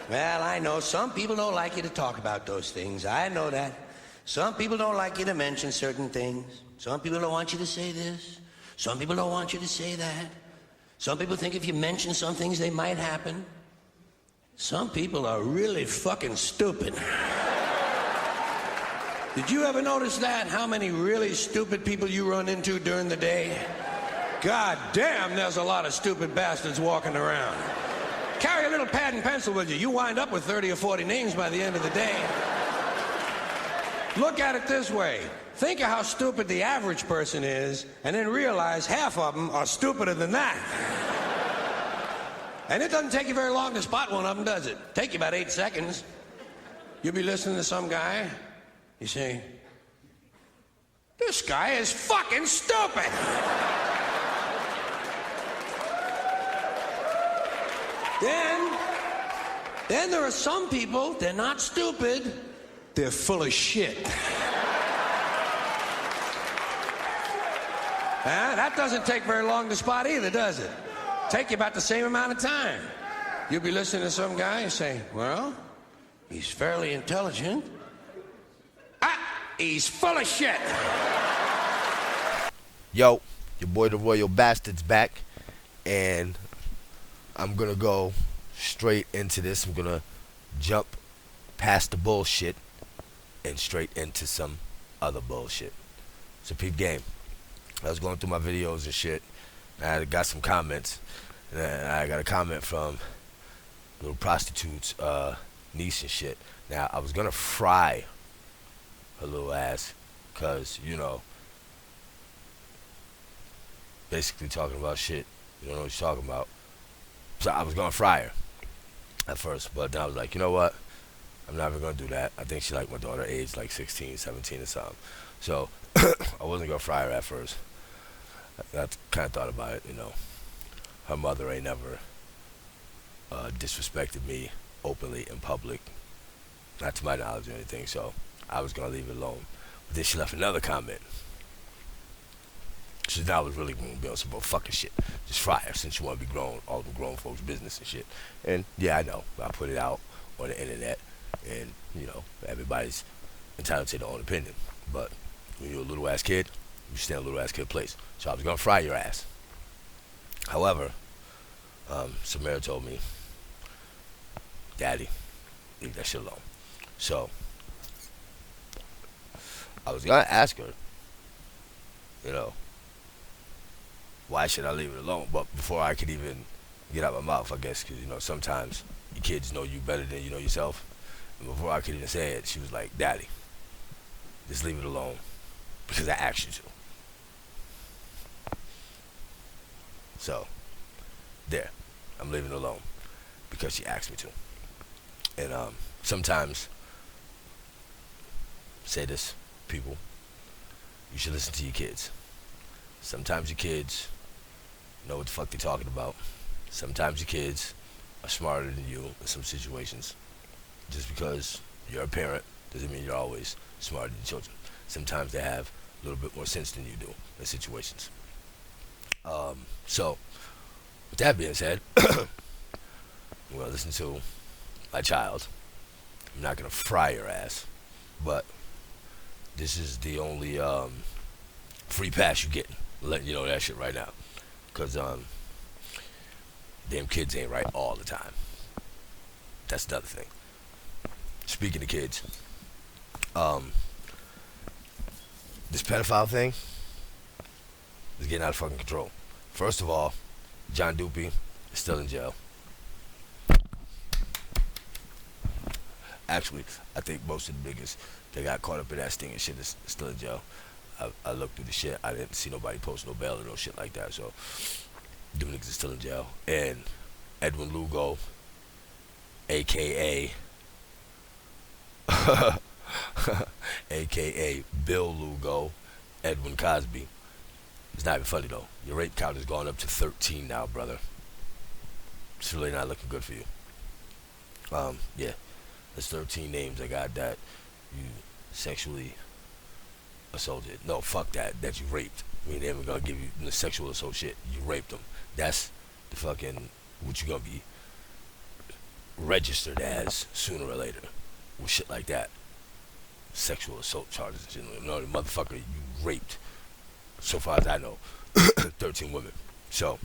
Well, I know some people don't like you to talk about those things. I know that. Some people don't like you to mention certain things. Some people don't want you to say this. Some people don't want you to say that. Some people think if you mention some things, they might happen. Some people are really fucking stupid. Did you ever notice that? How many really stupid people you run into during the day? God damn, there's a lot of stupid bastards walking around. Carry a little pad and pencil with you. You wind up with 30 or 40 names by the end of the day. Look at it this way. Think of how stupid the average person is, and then realize half of them are stupider than that. And it doesn't take you very long to spot one of them, does it? Take you about 8 seconds. You'll be listening to some guy. You say, this guy is fucking stupid. Then there are some people, they're not stupid, they're full of shit. That doesn't take very long to spot either, does it? Take you about the same amount of time. You'll be listening to some guy and say, well, he's fairly intelligent. He's full of shit. Yo, your boy the Royal Bastard's back, and I'm gonna go straight into this. I'm gonna jump past the bullshit and straight into some other bullshit. So peep game. I was going through my videos and shit, and I got some comments, and I got a comment from little prostitute's niece and shit. Now I was gonna fry her little ass, cause you know, basically talking about shit you don't know what she's talking about. So I was gonna fry her at first, but then I was like, you know what, I'm not even gonna do that. I think she like my daughter age like 16, 17 or something, so I wasn't gonna fry her at first. I kind of thought about it, you know, her mother ain't never disrespected me openly in public, not to my knowledge or anything, so I was gonna leave it alone. But then she left another comment. So now I was really gonna be on some fucking shit. Just fry her, since you wanna be grown, all the grown folks' business and shit. And yeah, I know, I put it out on the internet, and you know, everybody's entitled to their own opinion. But when you're a little ass kid, you stand a little ass kid place. So I was gonna fry your ass. However, Samara told me, Daddy, leave that shit alone. So I was gonna ask her, you know, why should I leave it alone? But before I could even get out my mouth, I guess, because, you know, sometimes your kids know you better than you know yourself. And before I could even say it, she was like, Daddy, just leave it alone, because I asked you to. So, there, I'm leaving it alone, because she asked me to. And sometimes, say this, people, you should listen to your kids. Sometimes your kids know what the fuck they're talking about. Sometimes your kids are smarter than you in some situations. Just because you're a parent doesn't mean you're always smarter than your children. Sometimes they have a little bit more sense than you do in situations. So, with that being said, I'm going to listen to my child. I'm not going to fry your ass, but this is the only free pass you get. I'm letting you know that shit right now, because damn kids ain't right all the time. That's the other thing. Speaking of kids, this pedophile thing is getting out of fucking control. First of all, John Doopy is still in jail. Actually, I think most of the niggas that got caught up in that sting and shit is still in jail. I looked through the shit. I didn't see nobody post no bail or no shit like that. So, them niggas is still in jail. And Edwin Lugo, a.k.a. a.k.a. Bill Lugo, Edwin Cosby. It's not even funny, though. Your rape count has gone up to 13 now, brother. It's really not looking good for you. Yeah. There's 13 names I got that you sexually assaulted. No, fuck that. That you raped. I mean, they're gonna give you the sexual assault shit. You raped them. That's the fucking, what you gonna be registered as sooner or later with shit like that. Sexual assault charges. You know, the motherfucker you raped, so far as I know, 13 women. So,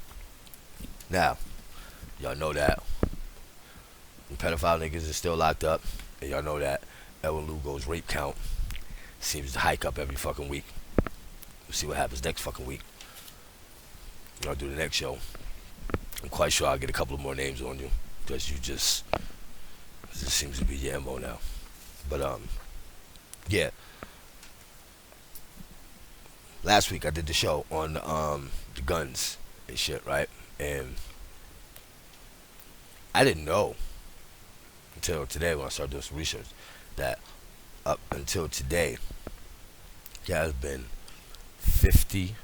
now, y'all know that the pedophile niggas is still locked up, and y'all know that Ellen Lugo's rape count seems to hike up every fucking week. We'll see what happens next fucking week. I'll do the next show. I'm quite sure I'll get a couple of more names on you, because this seems to be your MO now. But, yeah. Last week I did the show on the guns and shit, right? And I didn't know until today when I started doing some research that up until today there has been 52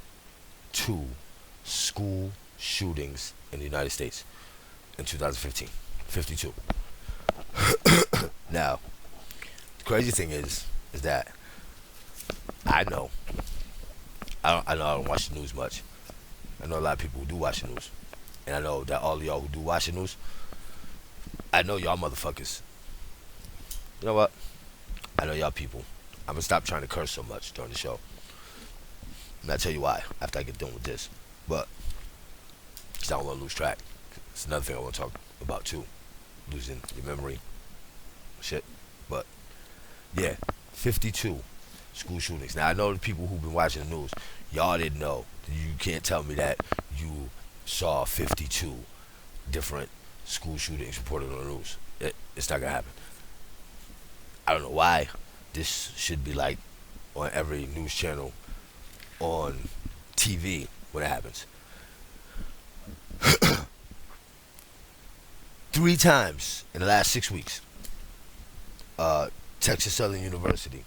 school shootings in the United States in 2015. 52. Now, the crazy thing is that I know I don't watch the news much. I know a lot of people who do watch the news. And I know that all of y'all who do watch the news, I know y'all motherfuckers. You know what? I know y'all people. I'm going to stop trying to curse so much during the show. And I'll tell you why after I get done with this. But, because I don't want to lose track. It's another thing I want to talk about too. Losing your memory. Shit. But, yeah. 52 school shootings. Now, I know the people who've been watching the news, y'all didn't know. You can't tell me that you saw 52 different school shootings reported on the news. It's not going to happen. I don't know why this should be like on every news channel on TV when it happens. 3 times in the last 6 weeks, Texas Southern University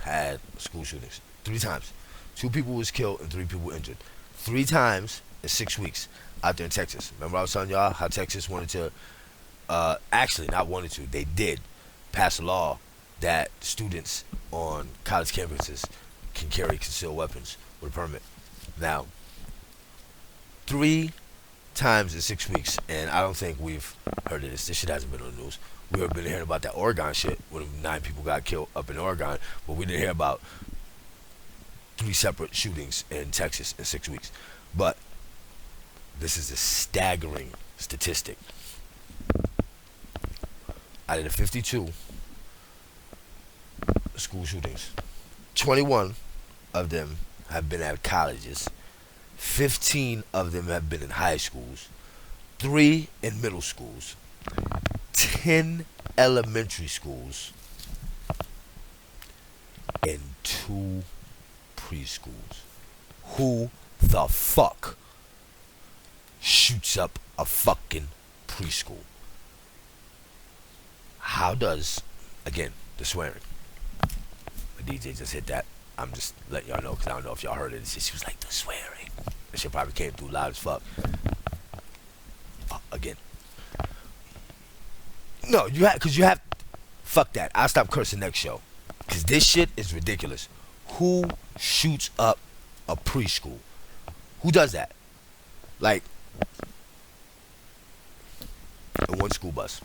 had school shootings. 3 times. 2 people was killed and 3 people injured. 3 times in 6 weeks out there in Texas. Remember I was telling y'all how Texas wanted to, actually not wanted to, they did pass a law that students on college campuses can carry concealed weapons with a permit. Now, 3 times in 6 weeks, and I don't think we've heard of this. This shit hasn't been on the news. We've been hearing about that Oregon shit when 9 people got killed up in Oregon, but we didn't hear about 3 separate shootings in Texas in 6 weeks. But this is a staggering statistic. Out of the 52 school shootings, 21 of them have been at colleges, 15 of them have been in high schools, 3 in middle schools, 10 elementary schools, and 2 preschools. Who the fuck shoots up a fucking preschool? How does, again, the swearing. The DJ just hit that. I'm just letting y'all know because I don't know if y'all heard it. She was like, the swearing. And she probably came through loud as fuck. Again. No, because you have, fuck that. I'll stop cursing next show. Because this shit is ridiculous. Who shoots up a preschool? Who does that? Like, in one school bus.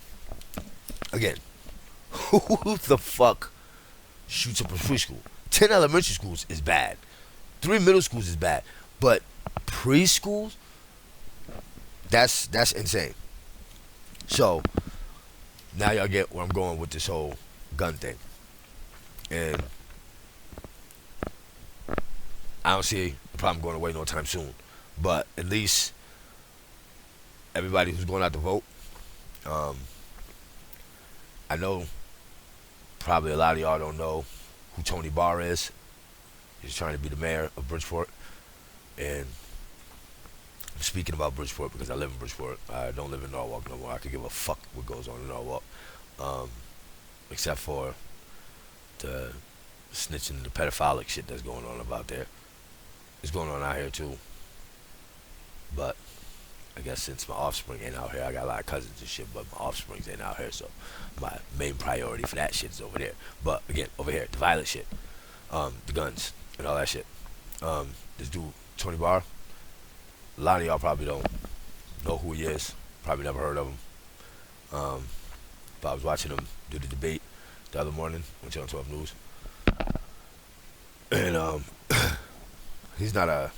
Again, who the fuck shoots up a preschool? 10 elementary schools is bad. 3 middle schools is bad. But preschools? That's insane. So, now y'all get where I'm going with this whole gun thing. And I don't see the problem going away no time soon. But at least everybody who's going out to vote, I know probably a lot of y'all don't know who Tony Barr is. He's trying to be the mayor of Bridgeport. And I'm speaking about Bridgeport because I live in Bridgeport. I don't live in Norwalk no more. I could give a fuck what goes on in Norwalk. Except for the snitching and the pedophilic shit that's going on about there. It's going on out here too. But I guess since my offspring ain't out here, I got a lot of cousins and shit, but my offsprings ain't out here, so my main priority for that shit is over there. But again, over here, the violent shit, the guns and all that shit. This dude, Tony Barr, a lot of y'all probably don't know who he is, probably never heard of But I was watching him do the debate the other morning on Channel 12 News, and he's not a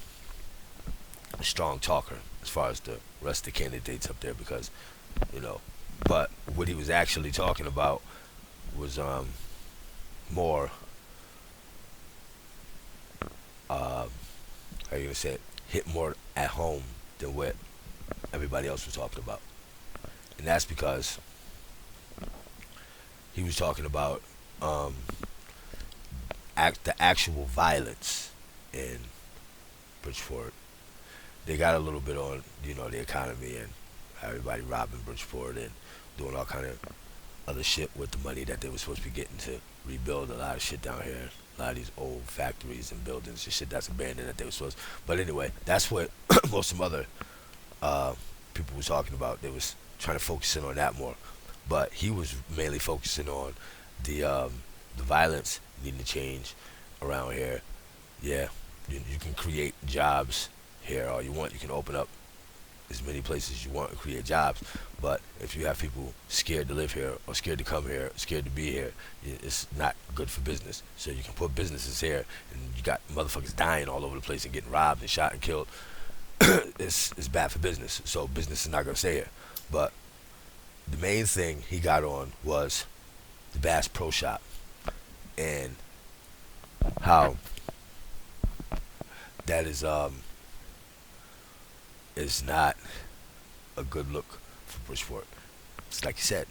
strong talker as far as the rest of the candidates up there because, you know, but what he was actually talking about was more how you gonna say it, hit more at home than what everybody else was talking about. And that's because he was talking about the actual violence in Bridgeport. They got a little bit on, the economy and everybody robbing Bridgeport and doing all kind of other shit with the money that they were supposed to be getting to rebuild a lot of shit down here. A lot of these old factories and buildings and shit that's abandoned that they were supposed to. But anyway, that's what most of some other people was talking about. They was trying to focus in on that more. But he was mainly focusing on the violence needing to change around here. Yeah, you can create jobs here all you want. You can open up as many places you want to create jobs, but if you have people scared to live here or scared to come here, scared to be here, it's not good for business. So you can put businesses here, and you got motherfuckers dying all over the place and getting robbed and shot and killed. It's bad for business. So business is not gonna stay here. But the main thing he got on was the Bass Pro Shop and how that is not a good look for Bridgeport. It's like you said.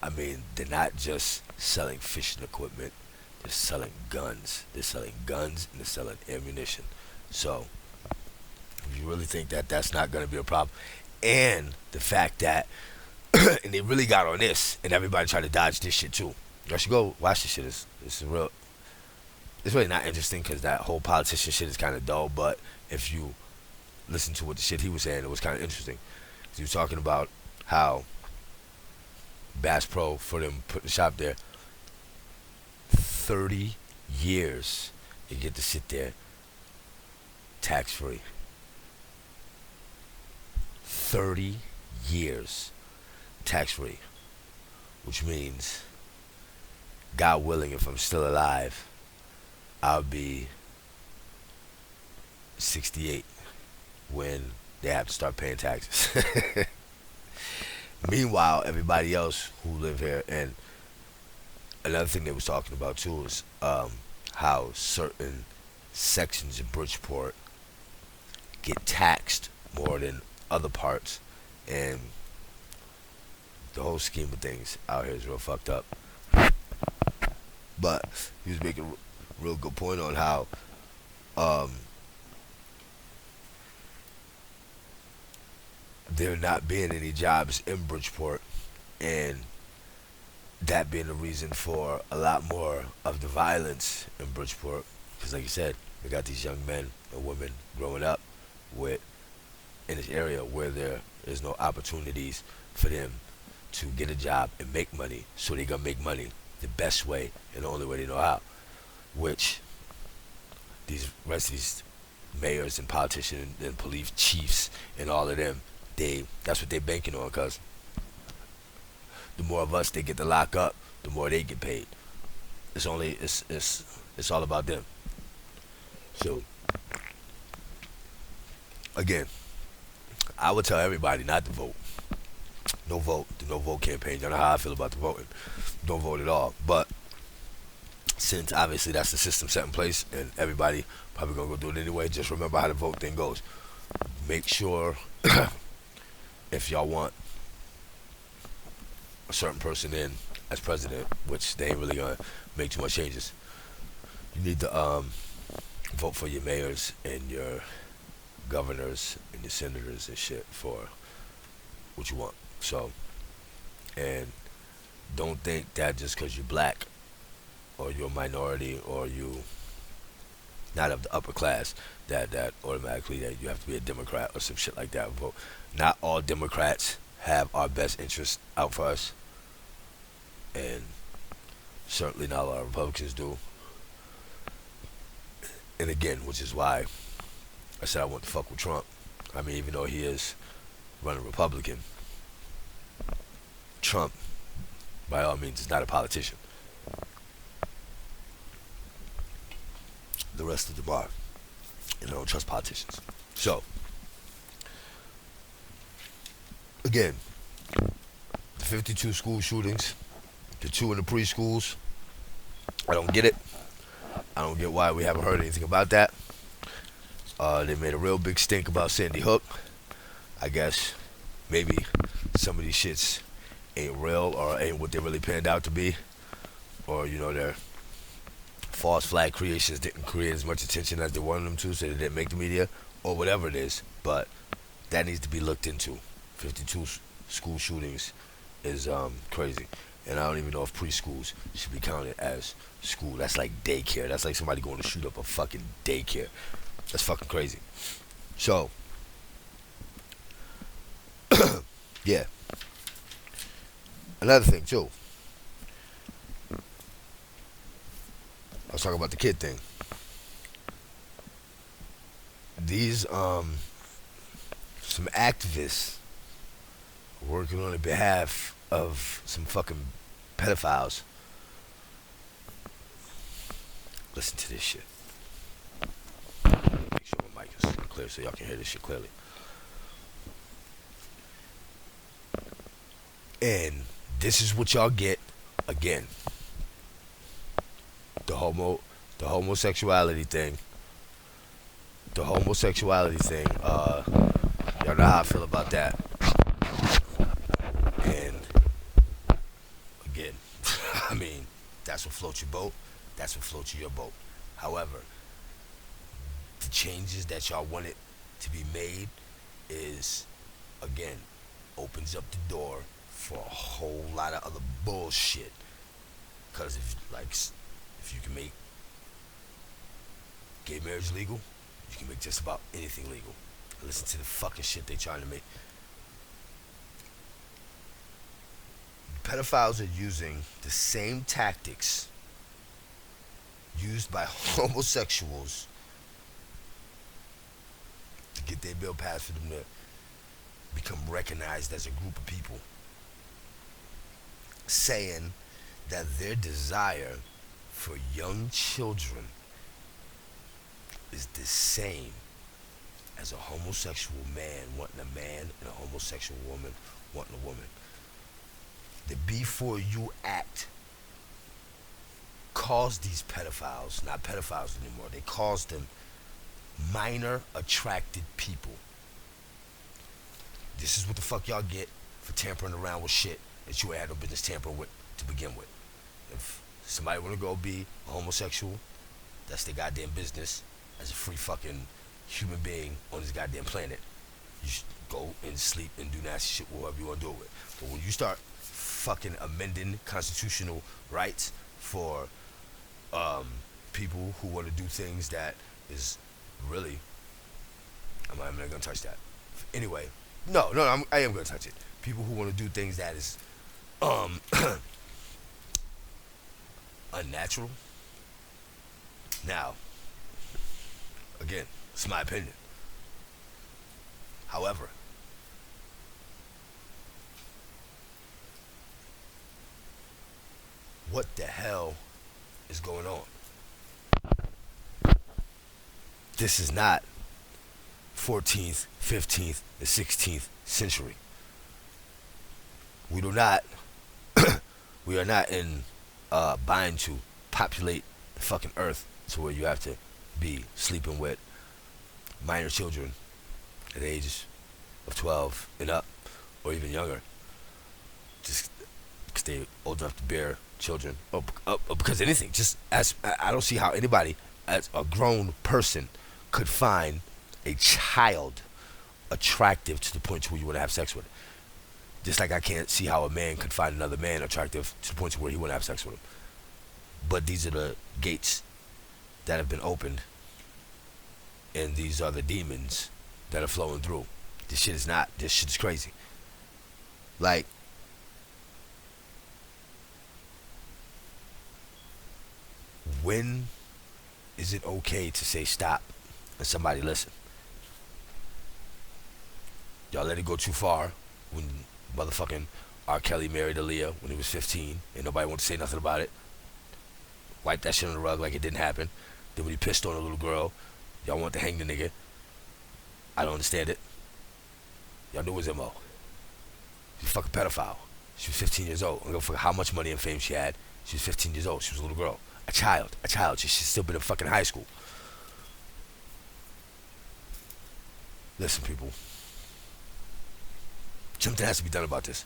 I mean, they're not just selling fishing equipment. They're selling guns. They're selling guns and they're selling ammunition. So, if you really think that that's not going to be a problem, and the fact that, and they really got on this, and everybody tried to dodge this shit too. You should go watch this shit. It's really not interesting because that whole politician shit is kind of dull. But if you listen to what the shit he was saying, it was kind of interesting. He was talking about how Bass Pro, for them putting the shop there, 30 years you get to sit there tax free. 30 years tax free, which means, God willing, if I'm still alive, I'll be 68 when they have to start paying taxes. Meanwhile, everybody else who live here, and another thing they was talking about too is how certain sections of Bridgeport get taxed more than other parts, and the whole scheme of things out here is real fucked up. But he was making a real good point on how there not being any jobs in Bridgeport, and that being the reason for a lot more of the violence in Bridgeport. Because like you said, we got these young men and women growing up in this area where there is no opportunities for them to get a job and make money. So they're going to make money the best way and the only way they know how. Which these rest of these mayors and politicians and police chiefs and all of them, that's what they're banking on, because the more of us they get to lock up, the more they get paid. It's all about them. So again, I would tell everybody not to vote. No vote. The no vote campaign. You know how I feel about the voting. Don't vote at all. But since obviously that's the system set in place and everybody probably gonna go do it anyway, just remember how the vote thing goes. Make sure if y'all want a certain person in as president, which they ain't really gonna make too much changes, you need to vote for your mayors and your governors and your senators and shit for what you want. So, and don't think that just because you're black or you're a minority or you not of the upper class that automatically that you have to be a Democrat or some shit like that. Vote. Not all Democrats have our best interests out for us, and certainly not a lot of Republicans do. And again, which is why I said I want to fuck with Trump. I mean, even though he is running Republican, Trump, by all means, is not a politician. The rest of them are. And I don't trust politicians. So, again, the 52 school shootings, the 2 in the preschools, I don't get it. I don't get why we haven't heard anything about that. They made a real big stink about Sandy Hook. I guess maybe some of these shits ain't real or ain't what they really panned out to be. Or, their false flag creations didn't create as much attention as they wanted them to, so they didn't make the media, or whatever it is. But that needs to be looked into. 52 school shootings is crazy. And I don't even know if preschools should be counted as school. That's like daycare. That's like somebody going to shoot up a fucking daycare. That's fucking crazy. So, yeah. Another thing, too. I was talking about the kid thing. These, some activists working on the behalf of some fucking pedophiles. Listen to this shit. Make sure my mic is clear so y'all can hear this shit clearly. And this is what y'all get again. The homosexuality thing. Y'all know how I feel about that. And again, I mean, that's what floats your boat. That's what floats your boat. However, the changes that y'all want it to be made is, again, opens up the door for a whole lot of other bullshit. Because if you can make gay marriage legal, you can make just about anything legal. Listen to the fucking shit they trying to make. Pedophiles are using the same tactics used by homosexuals to get their bill passed for them to become recognized as a group of people, saying that their desire for young children is the same as a homosexual man wanting a man and a homosexual woman wanting a woman. The Before You Act calls these pedophiles, not pedophiles anymore, they calls them minor attracted people. This is what the fuck y'all get for tampering around with shit that you had no business tampering with to begin with. If somebody wanna go be a homosexual, that's their goddamn business as a free fucking human being on this goddamn planet. You should go and sleep and do nasty shit whatever you wanna do it with. But when you start fucking amending constitutional rights for people who want to do things that is really, I'm not gonna touch that. Anyway, no, I am gonna touch it. People who want to do things that is unnatural. Now, again, it's my opinion. However, what the hell is going on? This is not 14th, 15th, and 16th century. We are not in bind to populate the fucking earth to where you have to be sleeping with minor children at the ages of 12 and up, or even younger, just because they're old enough to bear children, or because anything. Just as I don't see how anybody, as a grown person, could find a child attractive to the point to where you want to have sex with it. Just like I can't see how a man could find another man attractive to the point to where he want to have sex with him. But these are the gates that have been opened, and these are the demons that are flowing through. This shit is crazy. Like, when is it okay to say stop and somebody listen? Y'all let it go too far when motherfucking R. Kelly married Aaliyah when he was 15, and nobody wanted to say nothing about it. Wipe that shit on the rug like it didn't happen. Then when he pissed on a little girl, y'all want to hang the nigga. I don't understand it. Y'all knew his MO. He's a fucking pedophile. She was 15 years old. I don't give a fuck how much money and fame she had. She was 15 years old. She was a little girl. A child. She's still been in fucking high school. Listen, people. Something has to be done about this.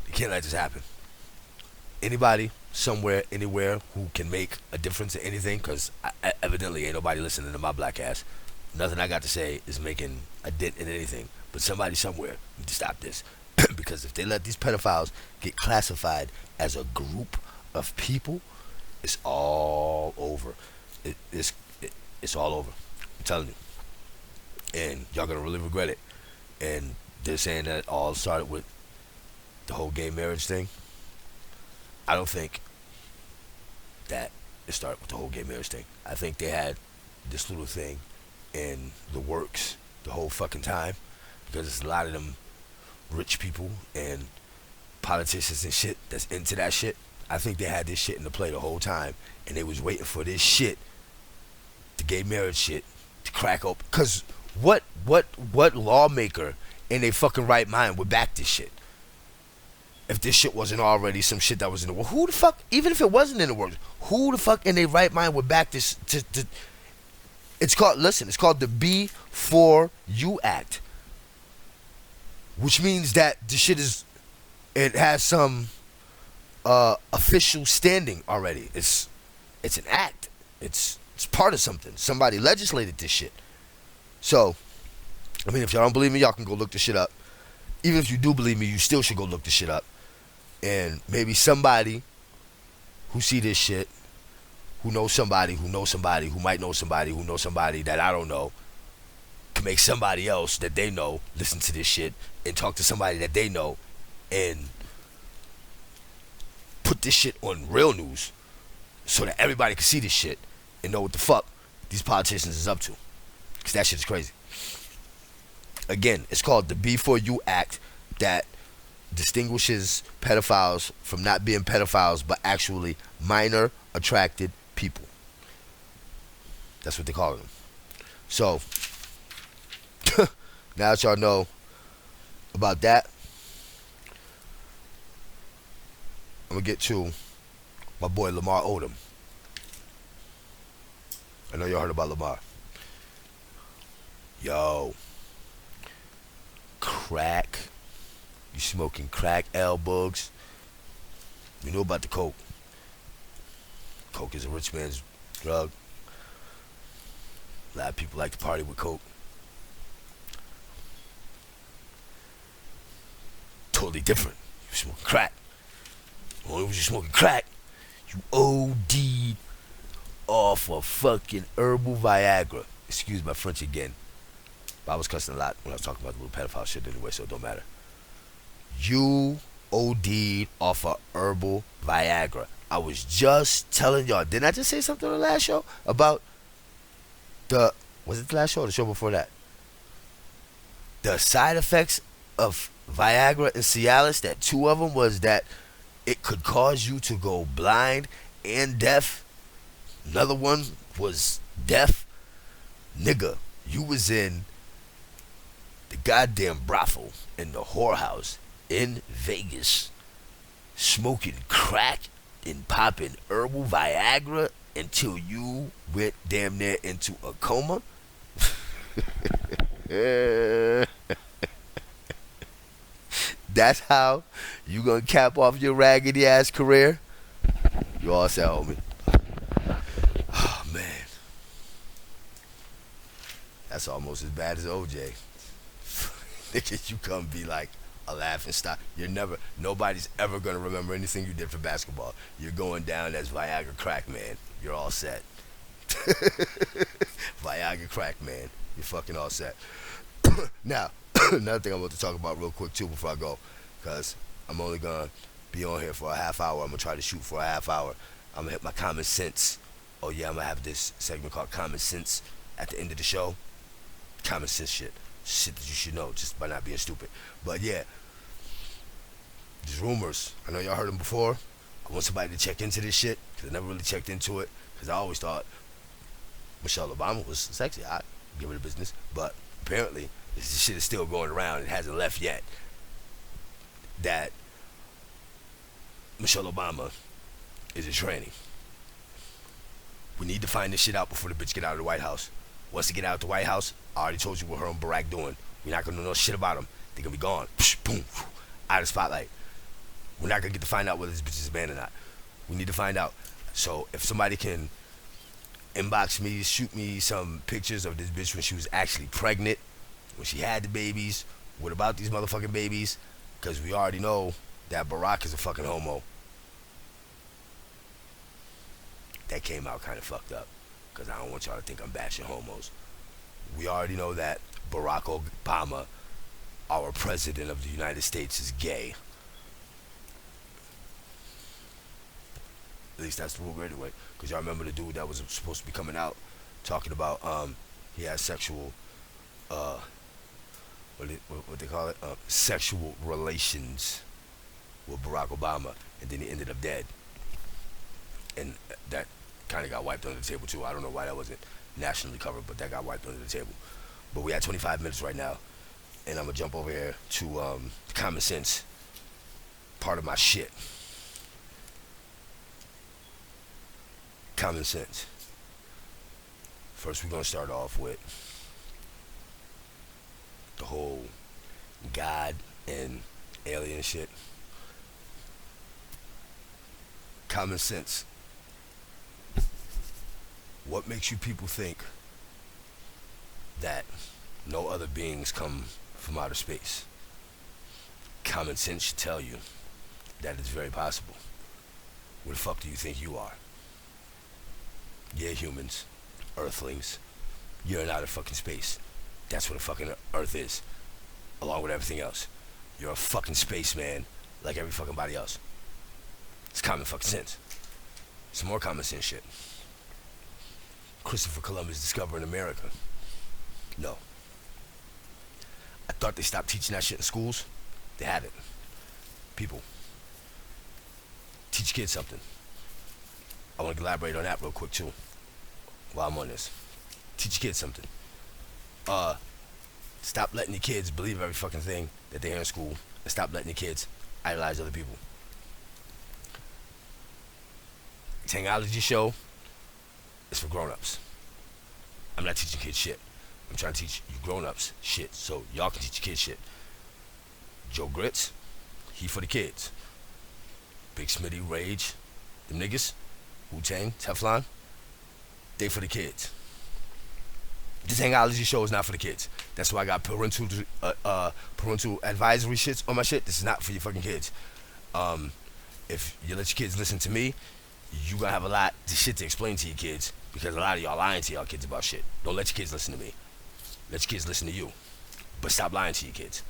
You can't let this happen. Anybody, somewhere, anywhere who can make a difference in anything, because evidently ain't nobody listening to my black ass. Nothing I got to say is making a dent in anything. But somebody somewhere need to stop this. Because if they let these pedophiles get classified as a group of people, it's all over. It's all over. I'm telling you. And y'all gonna really regret it. And they're saying that it all started with the whole gay marriage thing. I don't think that it started with the whole gay marriage thing. I think they had this little thing in the works the whole fucking time, because there's a lot of them rich people and politicians and shit that's into that shit. I think they had this shit in the play the whole time, and they was waiting for this shit, the gay marriage shit, to crack open. Cause what lawmaker in their fucking right mind would back this shit? If this shit wasn't already some shit that was in the works, who the fuck? Even if it wasn't in the works, who the fuck in their right mind would back this? It's called the Before You Act, which means that the shit it has some official standing already. It's an act. It's part of something. Somebody legislated this shit. So, I mean, if y'all don't believe me, y'all can go look this shit up. Even if you do believe me, you still should go look this shit up. And maybe somebody who see this shit, who knows somebody, who knows somebody, who might know somebody, who knows somebody that I don't know, can make somebody else that they know listen to this shit and talk to somebody that they know and put this shit on real news so that everybody can see this shit and know what the fuck these politicians is up to. Because that shit is crazy. Again, it's called the Before You Act, that distinguishes pedophiles from not being pedophiles but actually minor attracted people. That's what they call them. So, now that y'all know about that, I'm going to get to my boy Lamar Odom. I know y'all heard about Lamar. Yo. Crack. You smoking crack, L-bugs. You know about the coke. Coke is a rich man's drug. A lot of people like to party with coke. Totally different. You smoking crack. Only when you smoking crack, you OD'd off of fucking herbal Viagra. Excuse my French again. But I was cussing a lot when I was talking about the little pedophile shit anyway, so it don't matter. You OD'd off of herbal Viagra. I was just telling y'all, didn't I just say something on the last show about was it the last show or the show before that? The side effects of Viagra and Cialis, that two of them was that it could cause you to go blind and deaf. Another one was deaf. Nigga, you was in the goddamn brothel in the whorehouse in Vegas smoking crack and popping herbal Viagra until you went damn near into a coma. That's how you gonna cap off your raggedy ass career? You all set, homie. Oh man, that's almost as bad as OJ. Nigga, you come be like a laughing stock. Nobody's ever gonna remember anything you did for basketball. You're going down as Viagra crack man. You're all set. Viagra crack man. You're fucking all set. Now, another thing I want to talk about real quick too before I go, because I'm only gonna be on here for a half hour. I'm gonna try to shoot for a half hour. I'm gonna hit my common sense. Oh yeah, I'm gonna have this segment called Common Sense at the end of the show. Common sense shit that you should know just by not being stupid. But yeah, just rumors. I know y'all heard them before. I want somebody to check into this shit because I never really checked into it because I always thought Michelle Obama was sexy. I give her the business, but apparently this shit is still going around. It hasn't left yet. That Michelle Obama is a tranny. We need to find this shit out before the bitch get out of the White House. Once they get out of the White House, I already told you what her and Barack doing. We're not gonna know shit about them. They're gonna be gone. Psh, boom, out of the spotlight. We're not gonna get to find out whether this bitch is a man or not. We need to find out. So if somebody can inbox me, shoot me some pictures of this bitch when she was actually pregnant, when she had the babies, what about these motherfucking babies? Because we already know that Barack is a fucking homo. That came out kind of fucked up because I don't want y'all to think I'm bashing homos. We already know that Barack Obama, our president of the United States, is gay. At least that's the rumor anyway. Because y'all remember the dude that was supposed to be coming out talking about he had sexual what they call it, sexual relations with Barack Obama, and then he ended up dead. And that kind of got wiped under the table too. I don't know why that wasn't nationally covered, but that got wiped under the table. But we had 25 minutes right now, and I'm gonna jump over here to common sense part of my shit. Common sense. First, we're gonna start off with the whole God and alien shit. Common sense. What makes you people think that no other beings come from outer space? Common sense should tell you that it's very possible. Where the fuck do you think you are? Yeah, humans, earthlings, you're in outer fucking space. That's what a fucking Earth is, along with everything else. You're a fucking spaceman, like every fucking body else. It's common fucking sense. Some more common sense shit. Christopher Columbus discovering America. No. I thought they stopped teaching that shit in schools. They haven't. People, teach kids something. I want to elaborate on that real quick too, while I'm on this. Teach kids something. Stop letting your kids believe every fucking thing that they hear in school, and stop letting your kids idolize other people. Tangology show is for grown-ups. I'm not teaching kids shit. I'm trying to teach you grown-ups shit so y'all can teach your kids shit. Joe Grits, he for the kids. Big Smitty, Rage, them niggas, Wu-Tang, Teflon, they for the kids. The Tangology show is not for the kids. That's why I got parental advisory shits on my shit. This is not for your fucking kids. If you let your kids listen to me, you gonna have a lot of shit to explain to your kids because a lot of y'all lying to y'all kids about shit. Don't let your kids listen to me. Let your kids listen to you. But stop lying to your kids.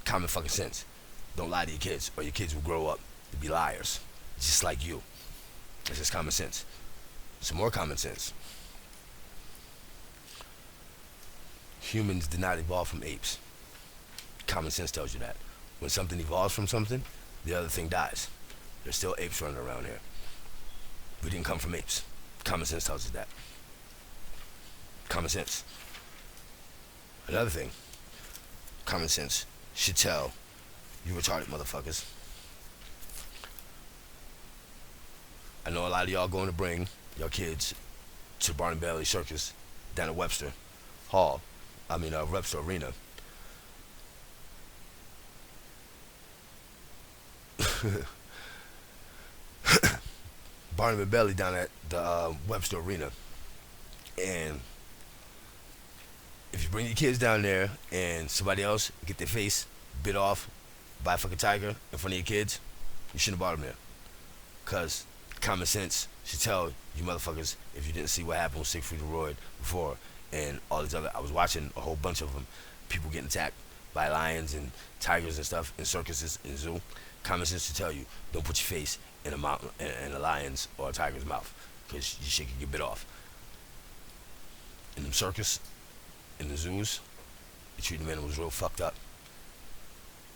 Common fucking sense. Don't lie to your kids or your kids will grow up to be liars. Just like you. That's just common sense. Some more common sense. Humans did not evolve from apes. Common sense tells you that. When something evolves from something, the other thing dies. There's still apes running around here. We didn't come from apes. Common sense tells us that. Common sense. Another thing, common sense should tell you retarded motherfuckers. I know a lot of y'all going to bring your kids to Barnum Bailey Circus down at Webster Arena. Barnum and Bailey down at the Webster Arena. And if you bring your kids down there and somebody else get their face bit off by a fucking tiger in front of your kids, you shouldn't have brought them there. Because common sense should tell you motherfuckers, if you didn't see what happened with Siegfried and Roy before and all these other, I was watching a whole bunch of them, people getting attacked by lions and tigers and stuff in circuses and zoo. Common sense should tell you, don't put your face in a lion's or a tiger's mouth because your shit can get bit off. In them circus, in the zoos, they treat them animals real fucked up.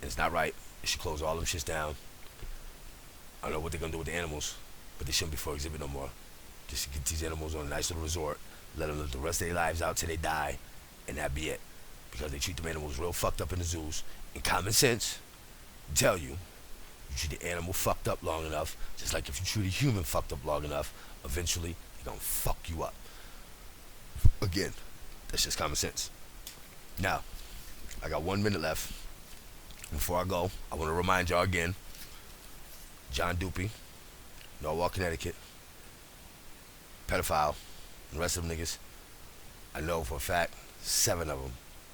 And it's not right. They should close all them shits down. I don't know what they're gonna do with the animals, but they shouldn't be for exhibit no more. Just get these animals on a nice little resort, let them live the rest of their lives out till they die, and that be it. Because they treat the animals real fucked up in the zoos. And common sense tell you, you treat the animal fucked up long enough, just like if you treat a human fucked up long enough, eventually they're gonna fuck you up. Again, that's just common sense. Now, I got 1 minute left. Before I go, I want to remind y'all again, John Dupie, Norwalk, Connecticut, pedophile, and the rest of them niggas, I know for a fact, 7 of them,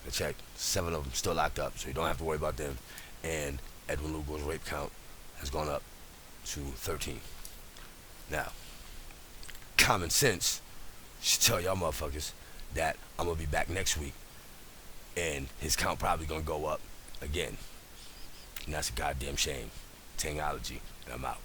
I checked, 7 of them still locked up, so you don't have to worry about them. And Edwin Lugo's rape count has gone up to 13. Now, common sense should tell y'all motherfuckers that I'm going to be back next week, and his count probably going to go up again. And that's a goddamn shame. Tangology, and I'm out.